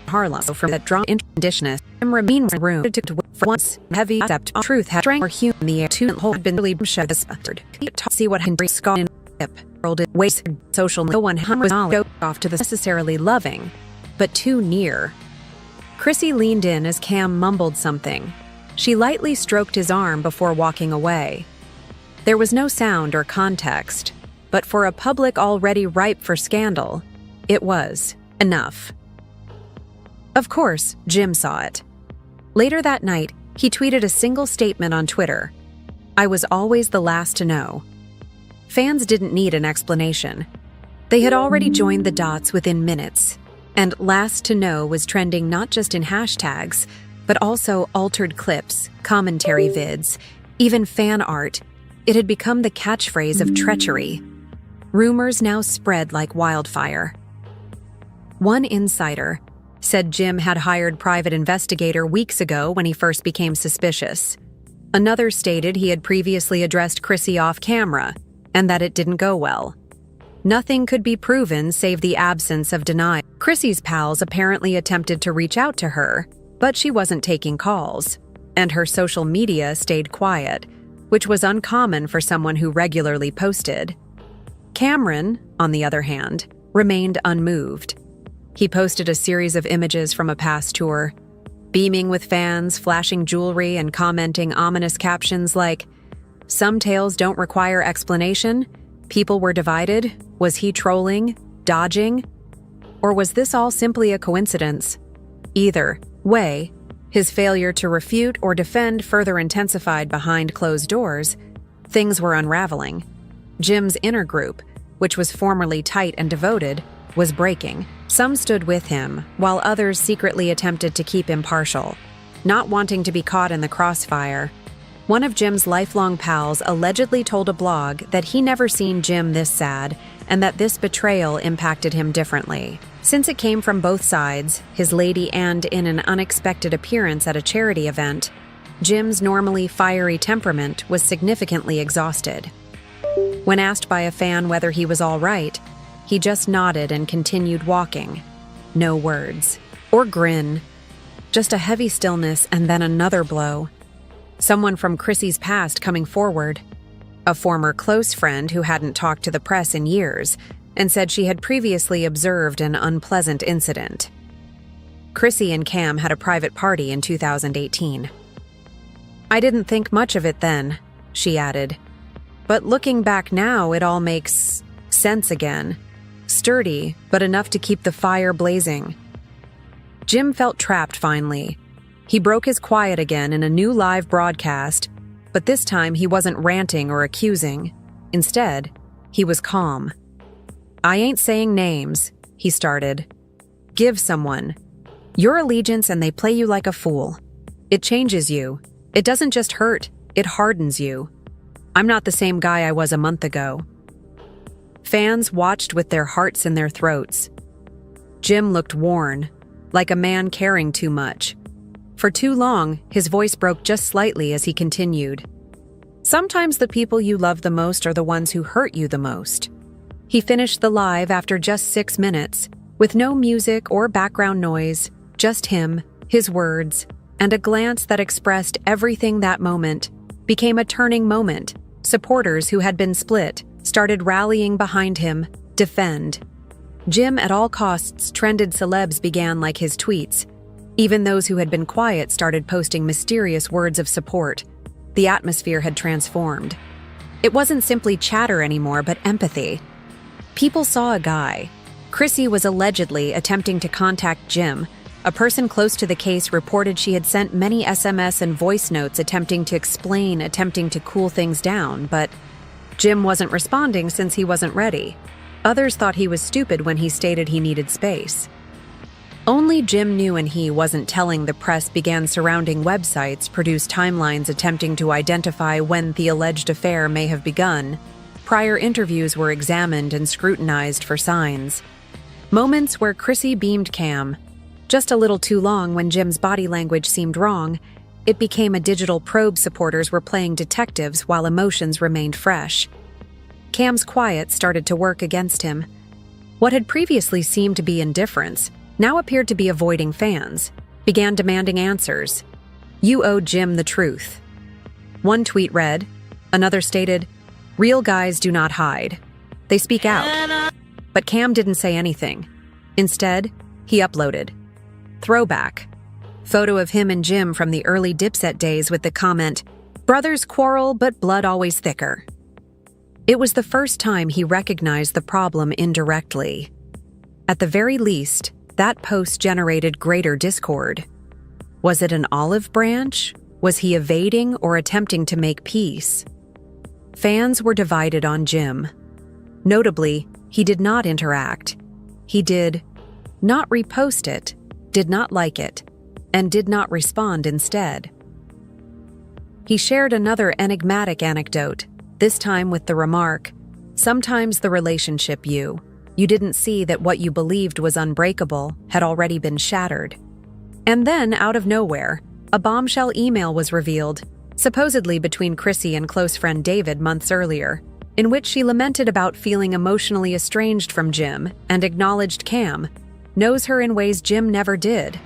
Harlem from that drawn conditionist and remain room to for once heavy accept truth had drank or human the air to hold been really shut as buttered to see what Henry Scott in hip world wasted social no one was go off to the necessarily loving but too near. Chrissy leaned in as Cam mumbled something. She lightly stroked his arm before walking away. There was no sound or context, but for a public already ripe for scandal, it was enough. Of course, Jim saw it. Later that night, he tweeted a single statement on Twitter. "I was always the last to know." Fans didn't need an explanation. They had already joined the dots within minutes, and last to know was trending not just in hashtags, but also altered clips, commentary vids, even fan art. It had become the catchphrase of treachery. Rumors now spread like wildfire. One insider said Jim had hired private investigator weeks ago when he first became suspicious. Another stated he had previously addressed Chrissy off camera, and that it didn't go well. Nothing could be proven save the absence of denial. Chrissy's pals apparently attempted to reach out to her, but she wasn't taking calls, and her social media stayed quiet, which was uncommon for someone who regularly posted. Cameron, on the other hand, remained unmoved. He posted a series of images from a past tour, beaming with fans, flashing jewelry, and commenting ominous captions like, "Some tales don't require explanation. People were divided. Was he trolling? Dodging? Or was this all simply a coincidence?" Either way, his failure to refute or defend further intensified behind closed doors. Things were unraveling. Jim's inner group, which was formerly tight and devoted, was breaking. Some stood with him, while others secretly attempted to keep him partial, not wanting to be caught in the crossfire. One of Jim's lifelong pals allegedly told a blog that he never seen Jim this sad and that this betrayal impacted him differently. Since it came from both sides, his lady and in an unexpected appearance at a charity event, Jim's normally fiery temperament was significantly exhausted. When asked by a fan whether he was all right, he just nodded and continued walking. No words. Or grin. Just a heavy stillness and then another blow. Someone from Chrissy's past coming forward. A former close friend who hadn't talked to the press in years and said she had previously observed an unpleasant incident. Chrissy and Cam had a private party in 2018. "I didn't think much of it then," she added. "But looking back now, it all makes sense again. Sturdy, but enough to keep the fire blazing." Jim felt trapped finally. He broke his quiet again in a new live broadcast, but this time he wasn't ranting or accusing. Instead, he was calm. "I ain't saying names," he started. "Give someone your allegiance and they play you like a fool. It changes you. It doesn't just hurt, it hardens you. I'm not the same guy I was a month ago." Fans watched with their hearts in their throats. Jim looked worn, like a man caring too much. For too long, his voice broke just slightly as he continued. "Sometimes the people you love the most are the ones who hurt you the most." He finished the live after just 6 minutes, with no music or background noise, just him, his words, and a glance that expressed everything. That moment became a turning moment. Supporters who had been split started rallying behind him. Defend. Jim at all costs trended. Celebs began like his tweets. Even those who had been quiet started posting mysterious words of support. The atmosphere had transformed. It wasn't simply chatter anymore, but empathy. People saw a guy. Chrissy was allegedly attempting to contact Jim. A person close to the case reported she had sent many SMS and voice notes attempting to explain, attempting to cool things down, but Jim wasn't responding since he wasn't ready. Others thought he was stupid when he stated he needed space. Only Jim knew, and he wasn't telling. The press began surrounding websites, produced timelines attempting to identify when the alleged affair may have begun. Prior interviews were examined and scrutinized for signs. Moments where Chrissy beamed Cam. Just a little too long when Jim's body language seemed wrong. It became a digital probe. Supporters were playing detectives while emotions remained fresh. Cam's quiet started to work against him. What had previously seemed to be indifference now appeared to be avoiding fans, began demanding answers. "You owe Jim the truth." One tweet read, another stated, "Real guys do not hide. They speak out." But Cam didn't say anything. Instead, he uploaded. Throwback. Photo of him and Jim from the early Dipset days with the comment, "Brothers quarrel, but blood always thicker." It was the first time he recognized the problem indirectly. At the very least, that post generated greater discord. Was it an olive branch? Was he evading or attempting to make peace? Fans were divided on Jim. Notably, he did not interact. He did not repost it, did not like it, and did not respond instead. He shared another enigmatic anecdote, this time with the remark, "Sometimes the relationship you didn't see that what you believed was unbreakable had already been shattered." And then, out of nowhere, a bombshell email was revealed, supposedly between Chrissy and close friend David months earlier, in which she lamented about feeling emotionally estranged from Jim and acknowledged Cam knows her in ways Jim never did.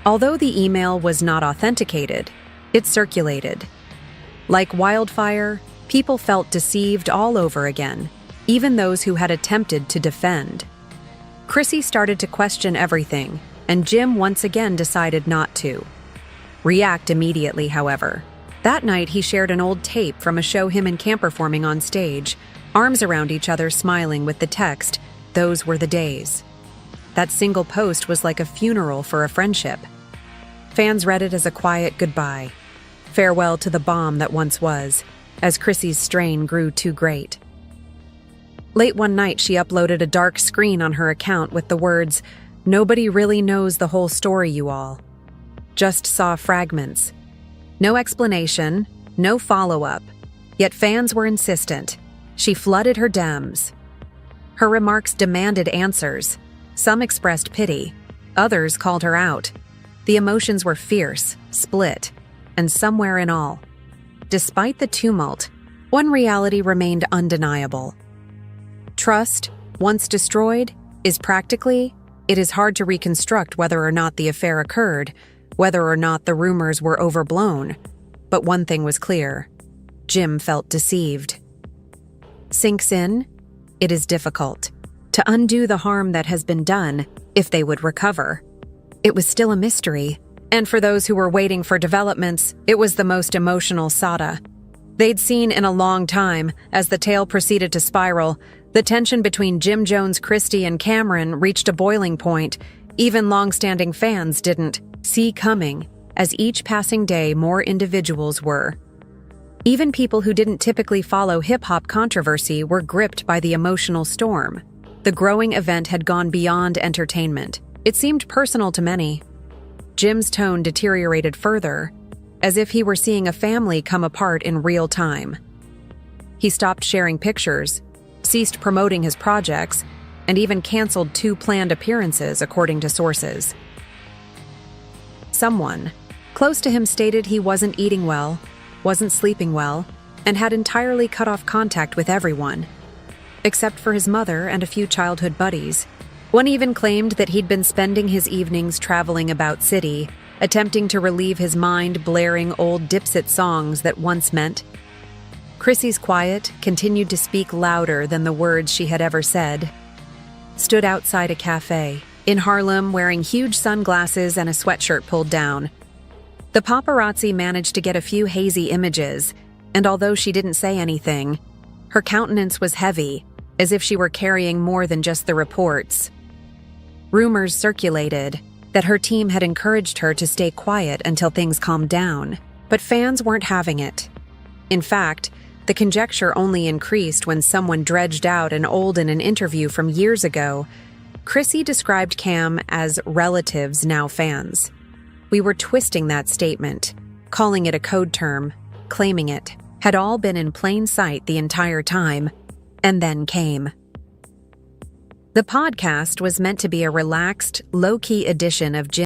Although the email was not authenticated, it circulated. Like wildfire, people felt deceived all over again, even those who had attempted to defend. Chrissy started to question everything, and Jim once again decided not to react immediately, however. That night, he shared an old tape from a show him and Cam performing on stage, arms around each other smiling with the text, "Those were the days." That single post was like a funeral for a friendship. Fans read it as a quiet goodbye, farewell to the bomb that once was, as Chrissy's strain grew too great. Late one night, she uploaded a dark screen on her account with the words, "Nobody really knows the whole story, you all. Just saw fragments." No explanation, no follow-up, yet fans were insistent. She flooded her DMs. Her remarks demanded answers. Some expressed pity, others called her out. The emotions were fierce, split, and somewhere in all. Despite the tumult, one reality remained undeniable. Trust, once destroyed, is it is hard to reconstruct whether or not the affair occurred, whether or not the rumors were overblown. But one thing was clear. Jim felt deceived. Sinks in, it is difficult to undo the harm that has been done if they would recover. It was still a mystery, and for those who were waiting for developments, it was the most emotional saga they'd seen in a long time. As the tale proceeded to spiral, the tension between Jim Jones, Christy, and Cameron reached a boiling point. Even long-standing fans didn't see coming, as each passing day more individuals were. Even people who didn't typically follow hip-hop controversy were gripped by the emotional storm. The growing event had gone beyond entertainment. It seemed personal to many. Jim's tone deteriorated further, as if he were seeing a family come apart in real time. He stopped sharing pictures, ceased promoting his projects, and even canceled 2 planned appearances, according to sources. Someone close to him stated he wasn't eating well, wasn't sleeping well, and had entirely cut off contact with everyone, except for his mother and a few childhood buddies. One even claimed that he'd been spending his evenings traveling about city, attempting to relieve his mind blaring old Dipset songs that once meant. Chrissy's quiet continued to speak louder than the words she had ever said. Stood outside a cafe in Harlem wearing huge sunglasses and a sweatshirt pulled down. The paparazzi managed to get a few hazy images, and although she didn't say anything, her countenance was heavy, as if she were carrying more than just the reports. Rumors circulated that her team had encouraged her to stay quiet until things calmed down, but fans weren't having it. In fact, the conjecture only increased when someone dredged out an interview from years ago. Chrissy described Cam as relatives, now fans. We were twisting that statement, calling it a code term, claiming it had all been in plain sight the entire time, and then came. The podcast was meant to be a relaxed, low-key edition of Jim